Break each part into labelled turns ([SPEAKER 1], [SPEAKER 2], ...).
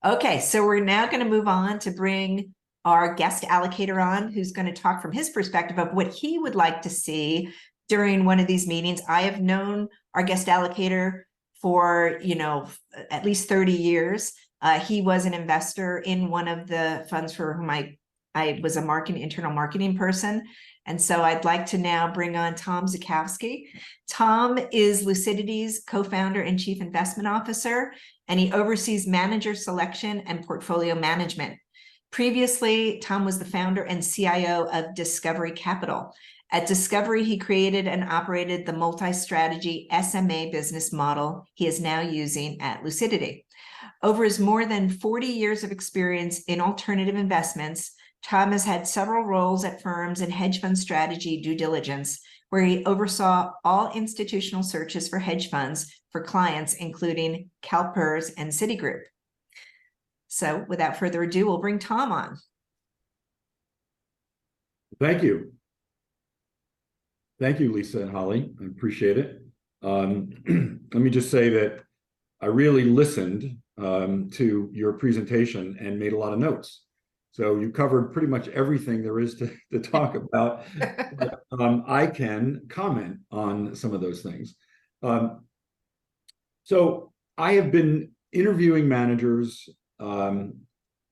[SPEAKER 1] Okay, so we're now going to move on to bring our guest allocator on, who's going to talk from his perspective of what he would like to see during one of these meetings. I have known our guest allocator for, at least 30 years. He was an investor in one of the funds for whom I was a internal marketing person. And so I'd like to now bring on Tom Zucosky. Tom is Lucidity's co-founder and chief investment officer, and he oversees manager selection and portfolio management. Previously, Tom was the founder and CIO of Discovery Capital. At Discovery, he created and operated the multi-strategy SMA business model he is now using at Lucidity. Over his more than 40 years of experience in alternative investments, Tom has had several roles at firms in hedge fund strategy due diligence, where he oversaw all institutional searches for hedge funds for clients, including CalPERS and Citigroup. So without further ado, we'll bring Tom on.
[SPEAKER 2] Thank you. Thank you, Lisa and Holly. I appreciate it. Let me just say that I really listened to your presentation and made a lot of notes. So you covered pretty much everything there is to talk about. I can comment on some of those things. So I have been interviewing managers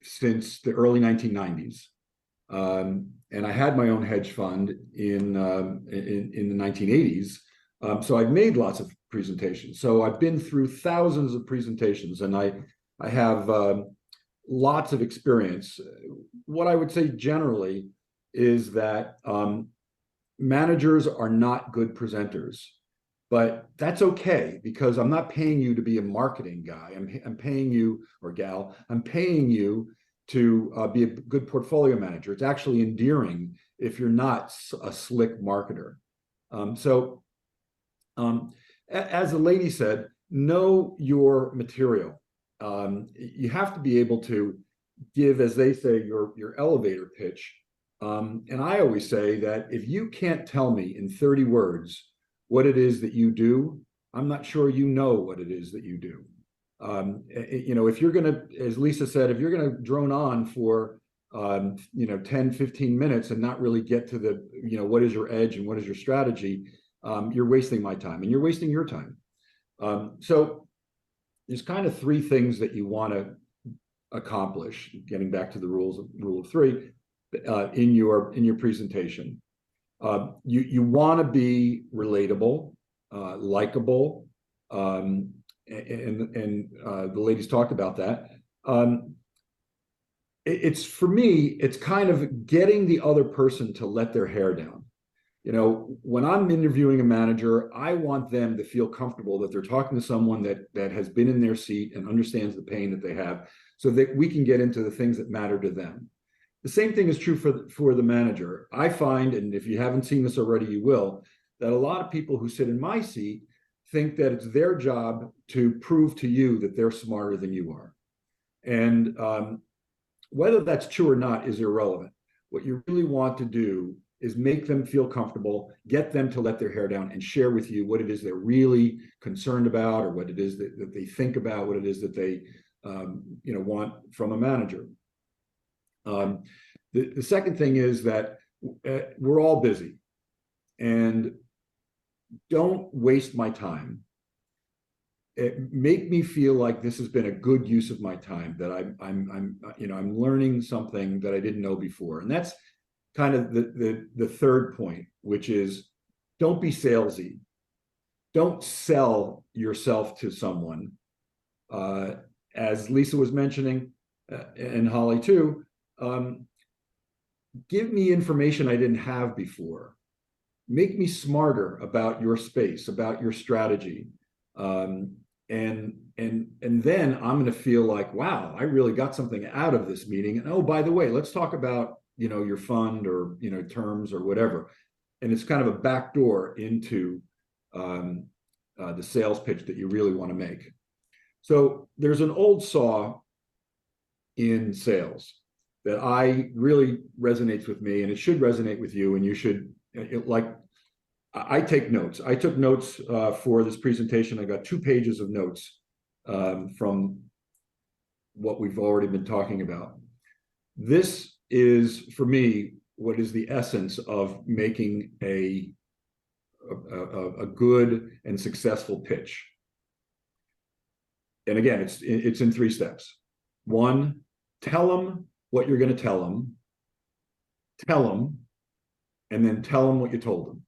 [SPEAKER 2] since the early 1990s. And I had my own hedge fund in the 1980s. So I've made lots of presentations. So I've been through thousands of presentations, and I have lots of experience. What I would say generally is that managers are not good presenters, but that's okay, because I'm not paying you to be a marketing guy. I'm paying you, or gal, I'm paying you to be a good portfolio manager. It's actually endearing if you're not a slick marketer. As the lady said, know your material. You have to be able to give, as they say, your elevator pitch. And I always say that if you can't tell me in 30 words what it is that you do, I'm not sure you know what it is that you do. If you're going to, as Lisa said, if you're going to drone on for 10, 15 minutes and not really get to the, what is your edge and what is your strategy, you're wasting my time and you're wasting your time. So there's kind of three things that you want to accomplish, getting back to the rule of three, in your presentation. You want to be relatable, likable, and the ladies talked about that. It's, for me, it's kind of getting the other person to let their hair down. When I'm interviewing a manager, I want them to feel comfortable that they're talking to someone that has been in their seat and understands the pain that they have, so that we can get into the things that matter to them. The same thing is true for the manager. I find, and if you haven't seen this already, you will, that a lot of people who sit in my seat think that it's their job to prove to you that they're smarter than you are. And whether that's true or not is irrelevant. What you really want to do is make them feel comfortable, get them to let their hair down and share with you what it is they're really concerned about, or what it is that they think about, what it is that they want from a manager. The second thing is that we're all busy, and don't waste my time. Make me feel like this has been a good use of my time, that I'm learning something that I didn't know before. And that's kind of the third point, which is, don't be salesy. Don't sell yourself to someone. As Lisa was mentioning, and Holly too, give me information I didn't have before. Make me smarter about your space, about your strategy. And then I'm going to feel like, wow, I really got something out of this meeting. And oh, by the way, let's talk about, your fund, or, terms or whatever. And it's kind of a backdoor into the sales pitch that you really want to make. So there's an old saw in sales that I really resonates with me, and it should resonate with you. And you should, I take notes. I took notes for this presentation. I got 2 pages of notes from what we've already been talking about. This is, for me, what is the essence of making a good and successful pitch. And again, it's in 3 steps. 1, tell them what you're going to tell them, and then tell them what you told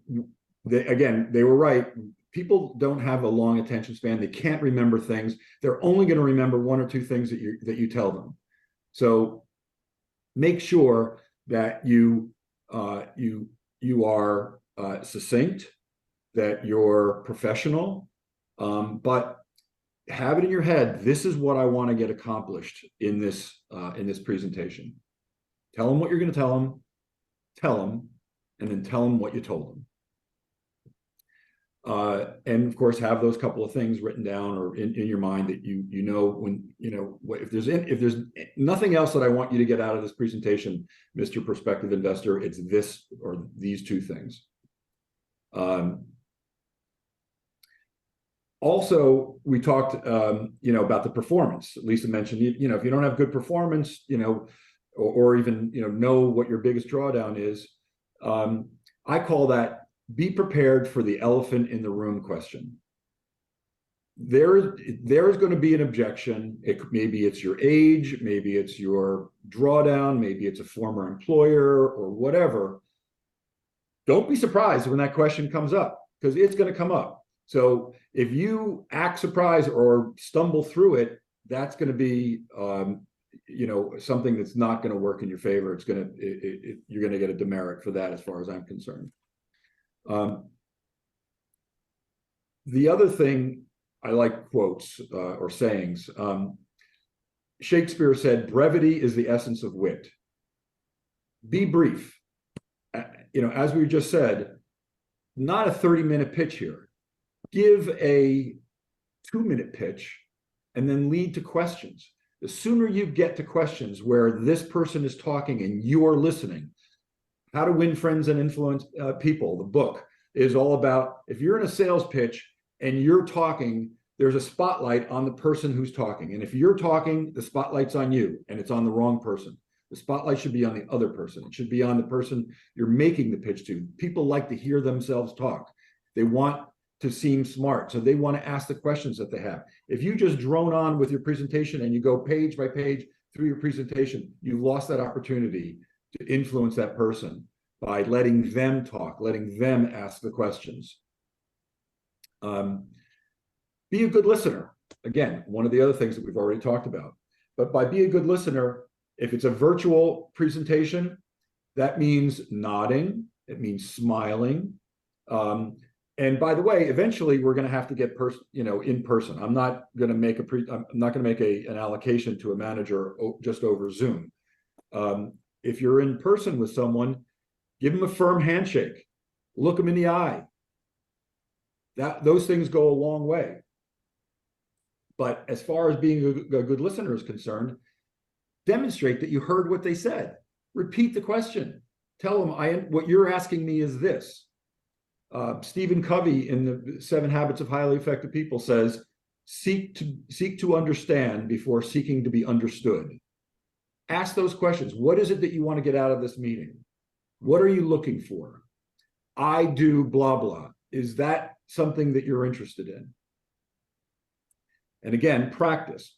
[SPEAKER 2] them. They were right. People don't have a long attention span. They can't remember things. They're only going to remember 1 or 2 things that you tell them. So make sure that you are succinct, that you're professional, but have it in your head. This is what I want to get accomplished in this presentation. Tell them what you're going to tell them, and then tell them what you told them. And of course, have those couple of things written down or in your mind that you know when, if there's nothing else that I want you to get out of this presentation, Mr. Prospective Investor, it's this or these 2 things. Also, we talked, about the performance. Lisa mentioned, if you don't have good performance, or even, know what your biggest drawdown is, I call that be prepared for the elephant in the room question. There is going to be an objection. Maybe it's your age, maybe it's your drawdown, maybe it's a former employer or whatever. Don't be surprised when that question comes up, because it's going to come up. So if you act surprised or stumble through it, that's going to be something that's not going to work in your favor. You're going to get a demerit for that, as far as I'm concerned. The other thing, I like quotes or sayings. Shakespeare said, brevity is the essence of wit. Be brief. As we just said, not a 30-minute pitch here. Give a 2-minute pitch and then lead to questions. The sooner you get to questions where this person is talking and you're listening. How to Win Friends and Influence People, the book, is all about, if you're in a sales pitch and you're talking, there's a spotlight on the person who's talking. And if you're talking, the spotlight's on you and it's on the wrong person. The spotlight should be on the other person. It should be on the person you're making the pitch to. People like to hear themselves talk. They want to seem smart, so they want to ask the questions that they have. If you just drone on with your presentation and you go page by page through your presentation, you've lost that opportunity to influence that person by letting them talk, letting them ask the questions. Be a good listener. Again, one of the other things that we've already talked about. But by be a good listener, if it's a virtual presentation, that means nodding, it means smiling. And by the way, eventually we're going to have to get in person. I'm not going to make an allocation to a manager just over Zoom. If you're in person with someone, give them a firm handshake, look them in the eye. Those things go a long way. But as far as being a good listener is concerned, demonstrate that you heard what they said. Repeat the question. Tell them, what you're asking me is this. Stephen Covey in the 7 Habits of Highly Effective People says, seek to understand before seeking to be understood. Ask those questions. What is it that you want to get out of this meeting? What are you looking for? I do blah, blah. Is that something that you're interested in? And again, practice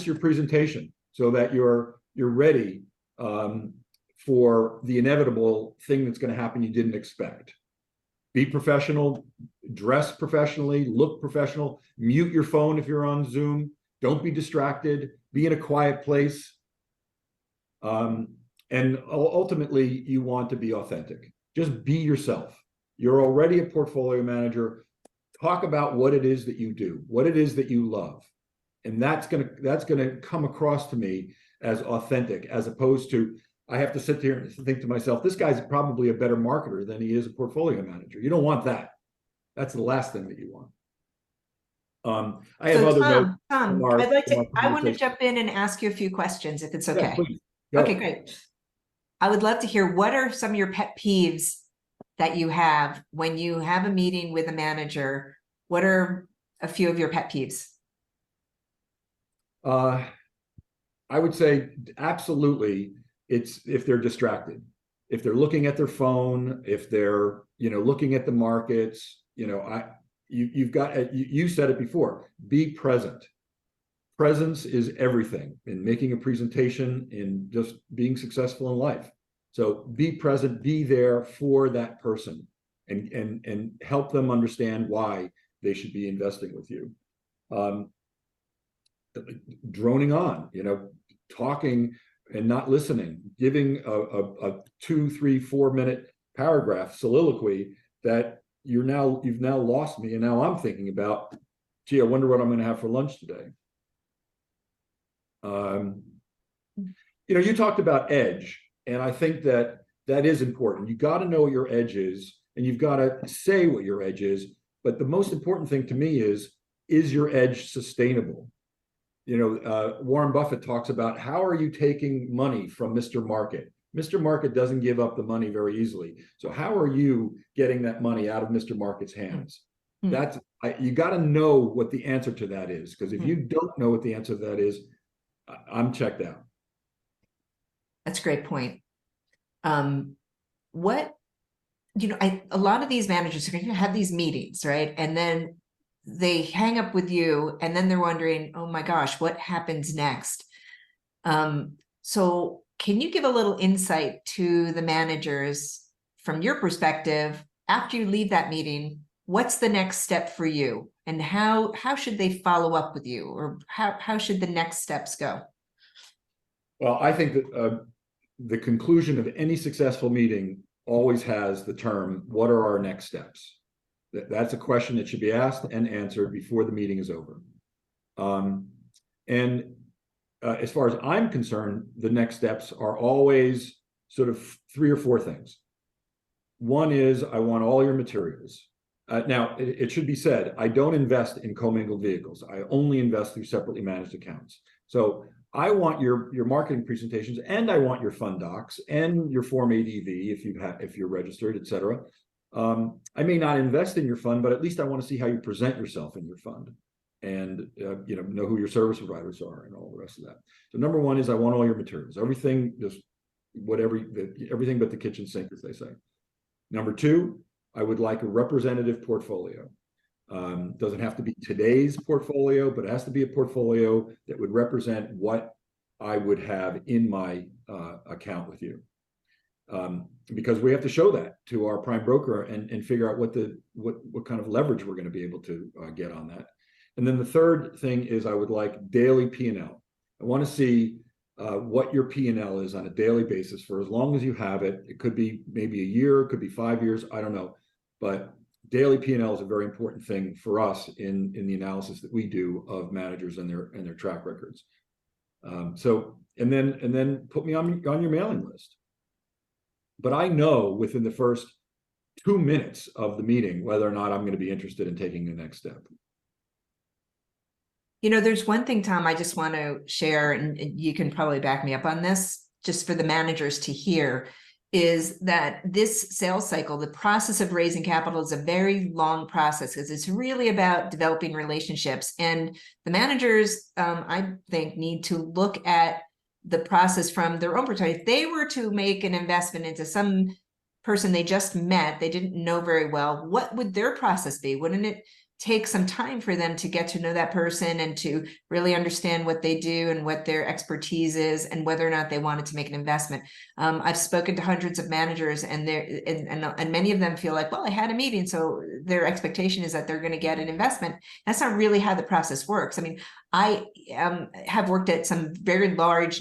[SPEAKER 2] your presentation so that you're ready for the inevitable thing that's going to happen you didn't expect. Be professional, dress professionally, look professional, mute your phone if you're on Zoom. Don't be distracted, be in a quiet place. And ultimately, you want to be authentic. Just be yourself. You're already a portfolio manager. Talk about what it is that you do, what it is that you love. And that's gonna come across to me as authentic, as opposed to, I have to sit here and think to myself, this guy's probably a better marketer than he is a portfolio manager. You don't want that. That's the last thing that you want. I have other notes.
[SPEAKER 1] Tom, I want to jump in and ask you a few questions if it's okay.
[SPEAKER 2] Yeah, please. Go.
[SPEAKER 1] Okay, great. I would love to hear, what are some of your pet peeves that you have when you have a meeting with a manager? What are a few of your pet peeves?
[SPEAKER 2] I would say absolutely. It's if they're distracted, if they're looking at their phone, if they're, looking at the markets, you've got, you said it before, be present. Presence is everything in making a presentation, in just being successful in life. So be present, be there for that person, and help them understand why they should be investing with you. Droning on, talking and not listening, giving a 2, 3, 4 minute paragraph soliloquy that you've now lost me, and now I'm thinking about, gee, I wonder what I'm going to have for lunch today. You talked about edge, and I think that is important. You got to know what your edge is, and you've got to say what your edge is. But the most important thing to me is your edge sustainable? Warren Buffett talks about, how are you taking money from Mr. Market? Mr. Market doesn't give up the money very easily. So how are you getting that money out of Mr. Market's hands? You got to know what the answer to that is, because if you don't know what the answer to that is, I'm checked out.
[SPEAKER 1] That's a great point. A lot of these managers are going to have these meetings, right? And then they hang up with you, and then they're wondering, oh my gosh, what happens next? So can you give a little insight to the managers from your perspective after you leave that meeting? What's the next step for you, and how should they follow up with you, or how should the next steps go?
[SPEAKER 2] Well, I think that the conclusion of any successful meeting always has the term, what are our next steps? That's a question that should be asked and answered before the meeting is over. As far as I'm concerned, the next steps are always sort of 3 or 4 things. One is, I want all your materials. Now, it should be said, I don't invest in commingled vehicles. I only invest through separately managed accounts. So I want your marketing presentations, and I want your fund docs and your Form ADV if you're registered, et cetera. I may not invest in your fund, but at least I want to see how you present yourself in your fund, and know who your service providers are and all the rest of that. So number one is, I want all your materials, everything, just everything but the kitchen sink, as they say. Number 2, I would like a representative portfolio. Doesn't have to be today's portfolio, but it has to be a portfolio that would represent what I would have in my account with you. Because we have to show that to our prime broker and figure out what kind of leverage we're going to be able to get on that. And then the third thing is, I would like daily P&L. I want to see what your P&L is on a daily basis for as long as you have it. It could be maybe a year, it could be 5 years, I don't know. But daily P&L is a very important thing for us in the analysis that we do of managers and their track records. And then put me on your mailing list. But I know within the first 2 minutes of the meeting whether or not I'm going to be interested in taking the next step.
[SPEAKER 1] There's one thing, Tom, I just want to share, and you can probably back me up on this, just for the managers to hear, is that this sales cycle, the process of raising capital, is a very long process, because it's really about developing relationships. And the managers, I think, need to look at the process from their own perspective. If they were to make an investment into some person they just met, they didn't know very well, what would their process be? Wouldn't it take some time for them to get to know that person and to really understand what they do and what their expertise is, and whether or not they wanted to make an investment? I've spoken to hundreds of managers, and many of them feel like, well, I had a meeting, so their expectation is that they're going to get an investment. That's not really how the process works. I mean, I have worked at some very large,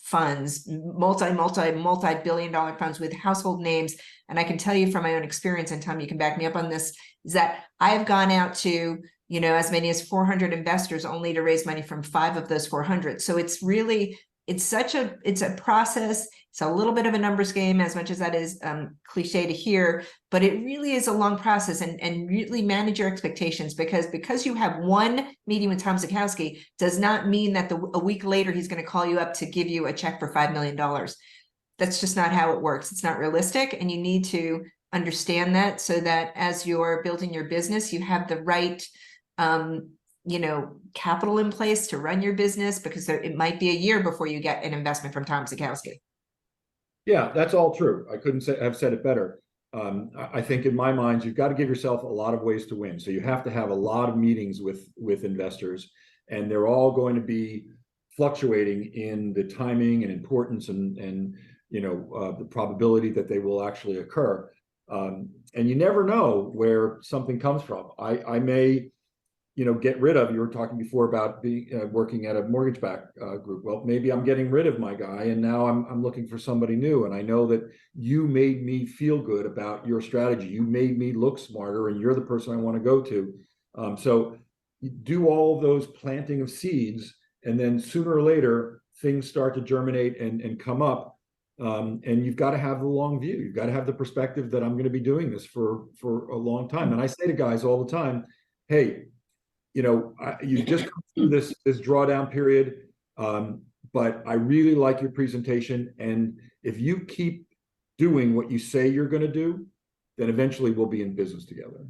[SPEAKER 1] funds, multi-billion-dollar funds with household names. And I can tell you from my own experience, and Tom, you can back me up on this, is that I have gone out to, as many as 400 investors, only to raise money from 5 of those 400. So it's a process. It's a little bit of a numbers game, as much as that is cliche to hear, but it really is a long process, and really manage your expectations, because you have one meeting with Tom Zucosky does not mean that a week later he's going to call you up to give you a check for $5 million. That's just not how it works. It's not realistic, and you need to understand that, so that as you're building your business, you have the right capital in place to run your business, because it might be a year before you get an investment from Tom Zucosky.
[SPEAKER 2] Yeah, that's all true. I couldn't have said it better. I think in my mind, you've got to give yourself a lot of ways to win. So you have to have a lot of meetings with investors, and they're all going to be fluctuating in the timing and importance and the probability that they will actually occur. And you never know where something comes from. I may get rid of, you were talking before about being working at a mortgage-backed group. Well, maybe I'm getting rid of my guy and now I'm looking for somebody new. And I know that you made me feel good about your strategy. You made me look smarter, and you're the person I want to go to. So you do all of those planting of seeds, and then sooner or later things start to germinate and come up. And you've got to have the long view. You've got to have the perspective that I'm going to be doing this for a long time. And I say to guys all the time, hey, you just come through this drawdown period, but I really like your presentation. And if you keep doing what you say you're going to do, then eventually we'll be in business together.